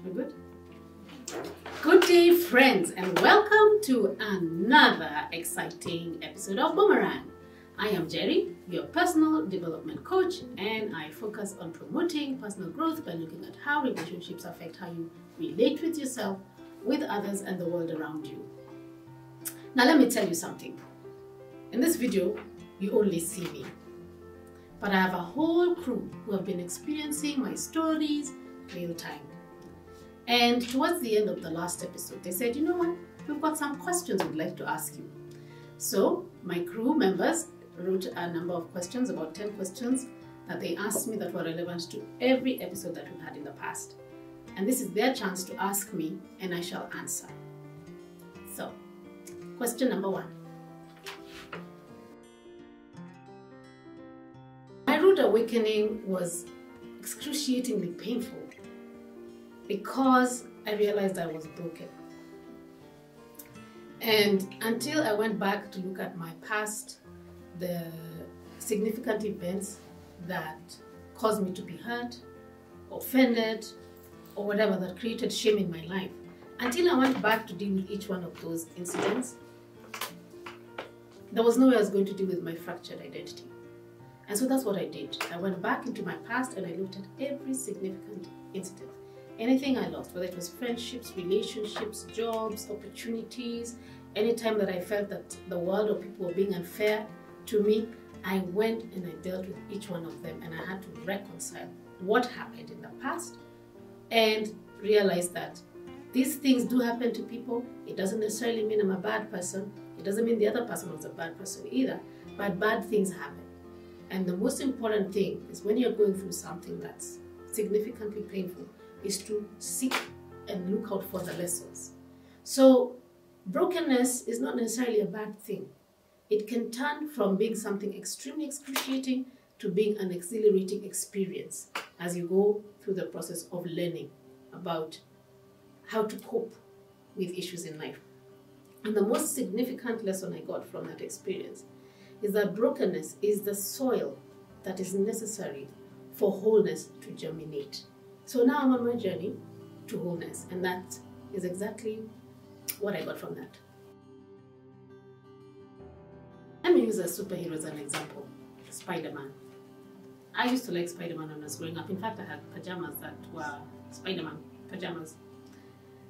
We're good? Good day, friends, and welcome to another exciting episode of Boomerang. I am Jerry, your personal development coach, and I focus on promoting personal growth by looking at how relationships affect how you relate with yourself, with others, and the world around you. Now, let me tell you something. In this video, you only see me, but I have a whole crew who have been experiencing my stories real time. And towards the end of the last episode, they said, you know what, we've got some questions we'd like to ask you. So my crew members wrote a number of questions, about 10 questions that they asked me that were relevant to every episode that we've had in the past. And this is their chance to ask me, and I shall answer. So, question number 1. My rude awakening was excruciatingly painful because I realized I was broken. And until I went back to look at my past, the significant events that caused me to be hurt, offended, or whatever that created shame in my life, until I went back to deal with each one of those incidents, there was no way I was going to deal with my fractured identity. And so that's what I did. I went back into my past and I looked at every significant incident. Anything I lost, whether it was friendships, relationships, jobs, opportunities, anytime that I felt that the world or people were being unfair to me, I went and I dealt with each one of them, and I had to reconcile what happened in the past and realize that these things do happen to people. It doesn't necessarily mean I'm a bad person. It doesn't mean the other person was a bad person either, but bad things happen. And the most important thing is when you're going through something that's significantly painful is to seek and look out for the lessons. So brokenness is not necessarily a bad thing. It can turn from being something extremely excruciating to being an exhilarating experience as you go through the process of learning about how to cope with issues in life. And the most significant lesson I got from that experience is that brokenness is the soil that is necessary for wholeness to germinate. So now I'm on my journey to wholeness, and that is exactly what I got from that. Let me use a superhero as an example, Spider-Man. I used to like Spider-Man when I was growing up. In fact, I had pajamas that were Spider-Man pajamas.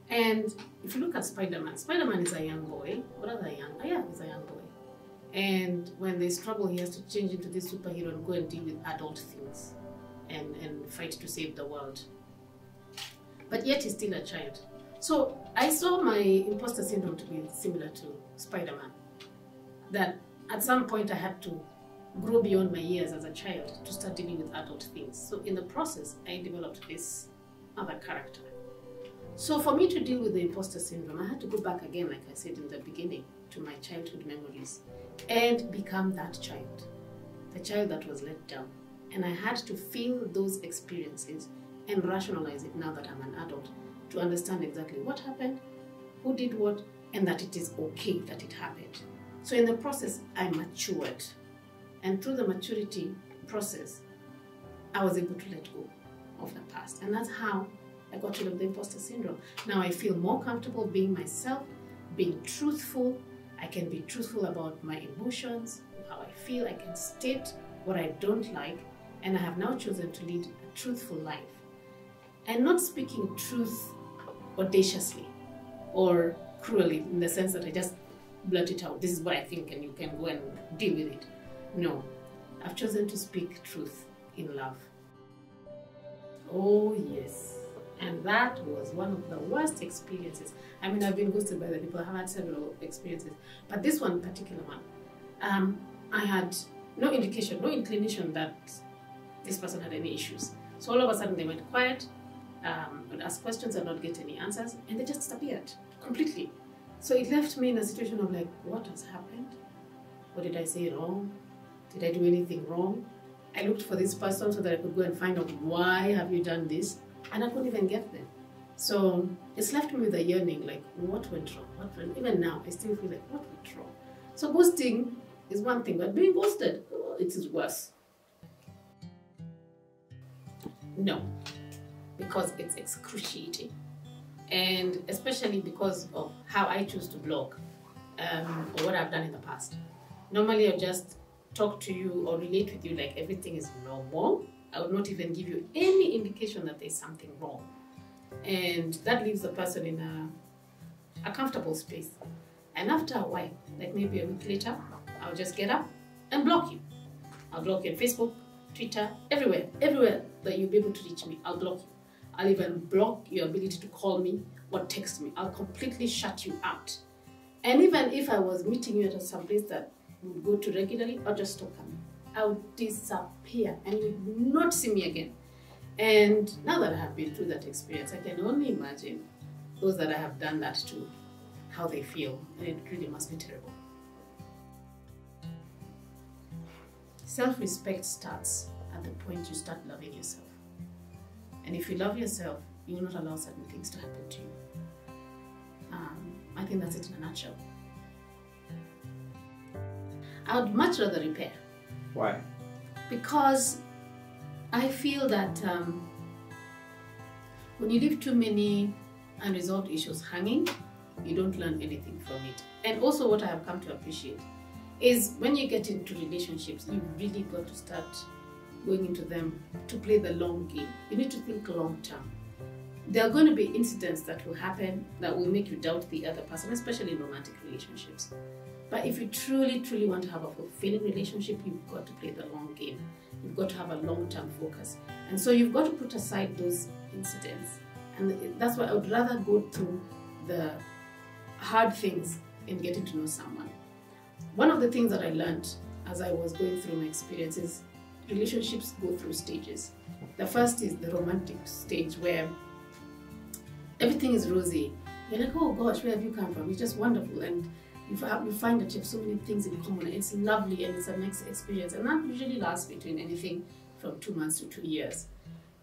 And if you look at Spider-Man, Spider-Man is a young boy. What are they young? Oh yeah, he's a young boy. And when they struggle, he has to change into this superhero and go and deal with adult things and fight to save the world. But yet he's still a child. So I saw my imposter syndrome to be similar to Spider-Man. That at some point I had to grow beyond my years as a child to start dealing with adult things. So in the process, I developed this other character. So for me to deal with the imposter syndrome, I had to go back again, like I said in the beginning, to my childhood memories and become that child, the child that was let down. And I had to feel those experiences and rationalize it now that I'm an adult to understand exactly what happened, who did what, and that it is okay that it happened. So in the process, I matured. And through the maturity process, I was able to let go of the past. And that's how I got rid of the imposter syndrome. Now I feel more comfortable being myself, being truthful. I can be truthful about my emotions, how I feel. I can state what I don't like. And I have now chosen to lead a truthful life. And not speaking truth audaciously or cruelly, in the sense that I just blurt it out. This is what I think and you can go and deal with it. No, I've chosen to speak truth in love. Oh yes. And that was one of the worst experiences. I mean, I've been ghosted by the people. I've had several experiences. But this one particular one, I had no indication, no inclination that this person had any issues. So all of a sudden they went quiet, would ask questions and not get any answers, and they just disappeared completely. So it left me in a situation of like, what has happened? What did I say wrong? Did I do anything wrong? I looked for this person so that I could go and find out why have you done this, and I couldn't even get them. So it's left me with a yearning, like what went wrong? What went? Even now, I still feel like what went wrong? So ghosting is one thing, but being ghosted, it is worse. No, because it's excruciating. And especially because of how I choose to blog or what I've done in the past. Normally I'll just talk to you or relate with you like everything is normal. I would not even give you any indication that there's something wrong. And that leaves the person in a comfortable space. And after a while, like maybe a week later, I'll just get up and block you. I'll block you on Facebook, Twitter, everywhere that you'll be able to reach me, I'll block you. I'll even block your ability to call me or text me. I'll completely shut you out. And even if I was meeting you at some place that we would go to regularly, I'll just stop coming. I'll disappear and you will not see me again. And now that I have been through that experience, I can only imagine those that I have done that to, how they feel, and it really must be terrible. Self-respect starts at the point you start loving yourself. And if you love yourself, you will not allow certain things to happen to you. I think that's it in a nutshell. I would much rather repair. Why? Because I feel that when you leave too many unresolved issues hanging, you don't learn anything from it. And also what I have come to appreciate is when you get into relationships, you really got to start going into them to play the long game. You need to think long term. There are going to be incidents that will happen that will make you doubt the other person, especially in romantic relationships. But if you truly, truly want to have a fulfilling relationship, you've got to play the long game. You've got to have a long-term focus. And so you've got to put aside those incidents. And that's why I would rather go through the hard things in getting to know someone. One of the things that I learned as I was going through my experience is relationships go through stages. The first is the romantic stage where everything is rosy. You're like, oh gosh, where have you come from? It's just wonderful. And you find that you have so many things in common. It's lovely and it's a nice experience. And that usually lasts between anything from 2 months to 2 years.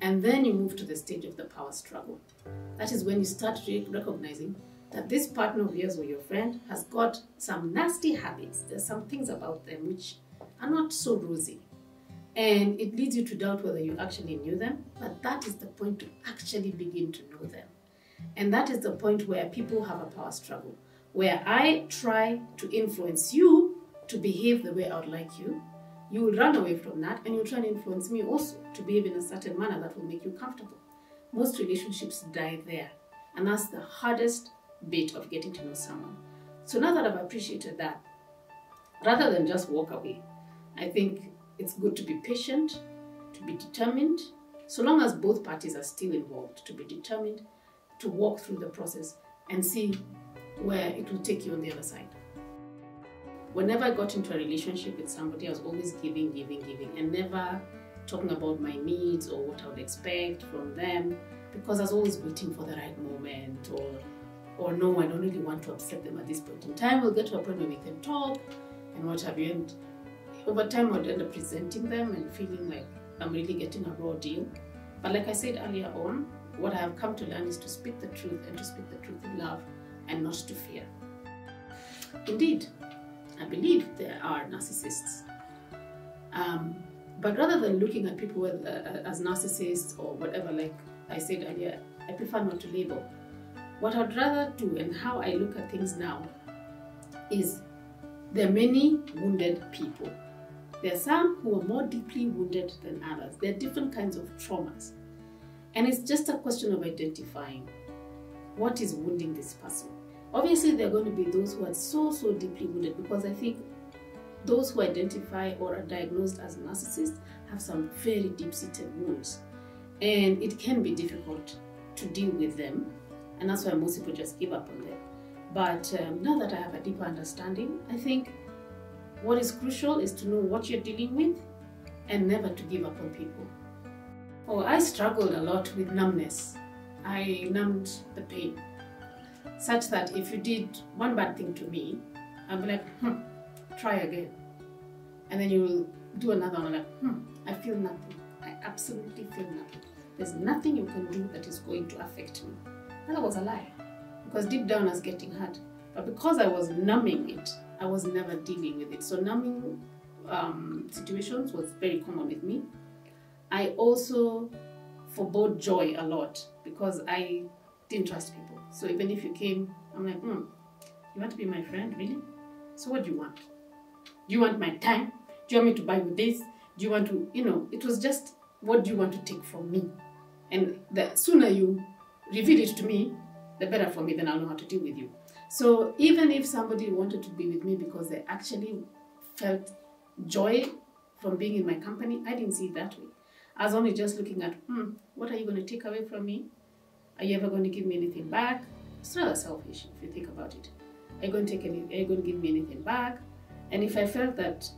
And then you move to the stage of the power struggle. That is when you start recognizing that this partner of yours or your friend has got some nasty habits. There's some things about them which are not so rosy. And it leads you to doubt whether you actually knew them. But that is the point to actually begin to know them. And that is the point where people have a power struggle, where I try to influence you to behave the way I would like you. You will run away from that and you'll try and influence me also to behave in a certain manner that will make you comfortable. Most relationships die there. And that's the hardest bit of getting to know someone. So now that I've appreciated that, rather than just walk away, I think it's good to be patient, to be determined, so long as both parties are still involved, to be determined, to walk through the process and see where it will take you on the other side. Whenever I got into a relationship with somebody, I was always giving, and never talking about my needs or what I would expect from them, because I was always waiting for the right moment, or no, I don't really want to upset them at this point in time. We'll get to a point where we can talk and what have you. And over time, I would end up presenting them and feeling like I'm really getting a raw deal. But like I said earlier on, what I have come to learn is to speak the truth, and to speak the truth in love and not to fear. Indeed, I believe there are narcissists. But rather than looking at people as narcissists or whatever, like I said earlier, I prefer not to label. What I'd rather do and how I look at things now is there are many wounded people. There are some who are more deeply wounded than others. There are different kinds of traumas. And it's just a question of identifying what is wounding this person. Obviously, there are going to be those who are so deeply wounded, because I think those who identify or are diagnosed as narcissists have some very deep-seated wounds. And it can be difficult to deal with them. And that's why most people just give up on them. But now that I have a deeper understanding, I think what is crucial is to know what you're dealing with and never to give up on people. Oh, I struggled a lot with numbness. I numbed the pain, such that if you did one bad thing to me, I'd be like, try again. And then you will do another one, like, I feel nothing. I absolutely feel nothing. There's nothing you can do that is going to affect me. And that was a lie, because deep down I was getting hurt. But because I was numbing it, I was never dealing with it. So numbing situations was very common with me. I also forebode joy a lot because I didn't trust people. So even if you came, I'm like, you want to be my friend, really? So what do you want? Do you want my time? Do you want me to buy you this? Do you want to, it was just, what do you want to take from me? And the sooner you reveal it to me, the better for me, then I'll know how to deal with you. So even if somebody wanted to be with me because they actually felt joy from being in my company, I didn't see it that way. I was only just looking at, what are you going to take away from me? Are you ever going to give me anything back? It's rather selfish if you think about it. Are you going to give me anything back? And if I felt that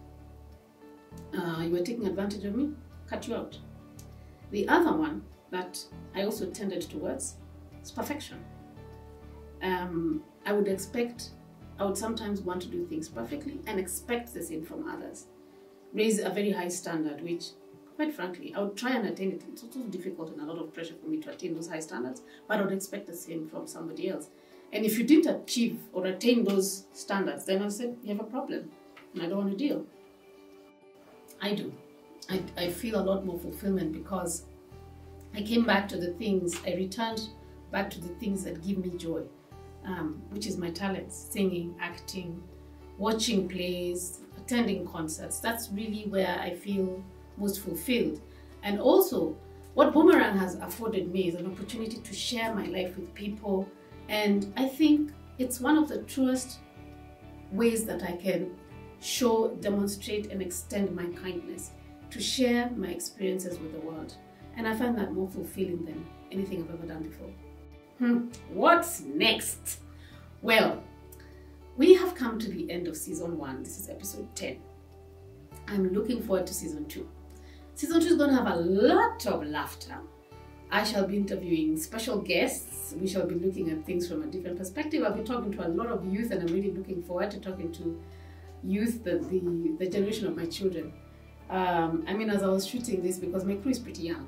you were taking advantage of me, cut you out. The other one that I also tended towards is perfection. I would sometimes want to do things perfectly and expect the same from others. Raise a very high standard, which, quite frankly, I would try and attain it. It's also difficult and a lot of pressure for me to attain those high standards, but I would expect the same from somebody else. And if you didn't achieve or attain those standards, then I said, you have a problem, and I don't want to deal. I do. I feel a lot more fulfillment because I came back to the things, I returned back to the things that give me joy, which is my talents, singing, acting, watching plays, attending concerts. That's really where I feel most fulfilled. And also, what Boomerang has afforded me is an opportunity to share my life with people. And I think it's one of the truest ways that I can show, demonstrate, and extend my kindness, to share my experiences with the world. And I find that more fulfilling than anything I've ever done before. What's next? Well, we have come to the end of season 1. This is episode 10. I'm looking forward to season 2. Season 2 is going to have a lot of laughter. I shall be interviewing special guests. We shall be looking at things from a different perspective. I'll be talking to a lot of youth, and I'm really looking forward to talking to youth, the generation of my children. As I was shooting this, because my crew is pretty young,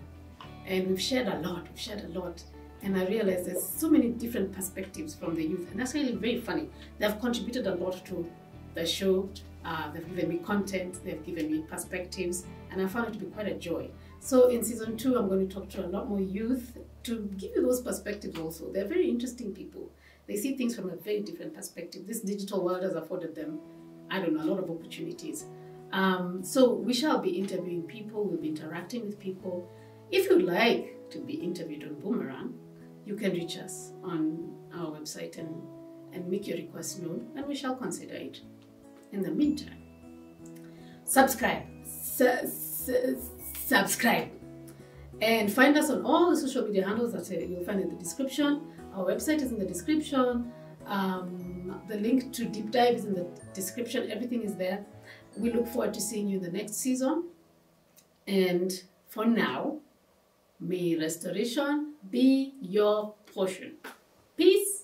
and we've shared a lot, and I realized there's so many different perspectives from the youth, and that's really very funny. They've contributed a lot to the show. They've given me content, they've given me perspectives, and I found it to be quite a joy. So in season 2, I'm going to talk to a lot more youth to give you those perspectives also. They're very interesting people. They see things from a very different perspective. This digital world has afforded them, a lot of opportunities. So we shall be interviewing people, we'll be interacting with people. If you'd like to be interviewed on Boomerang, you can reach us on our website and make your request known, and we shall consider it. In the meantime, subscribe, and find us on all the social media handles that you'll find in the description. Our website is in the description. The link to Deep Dive is in the description. Everything is there. We look forward to seeing you in the next season. And for now, may restoration be your portion. Peace.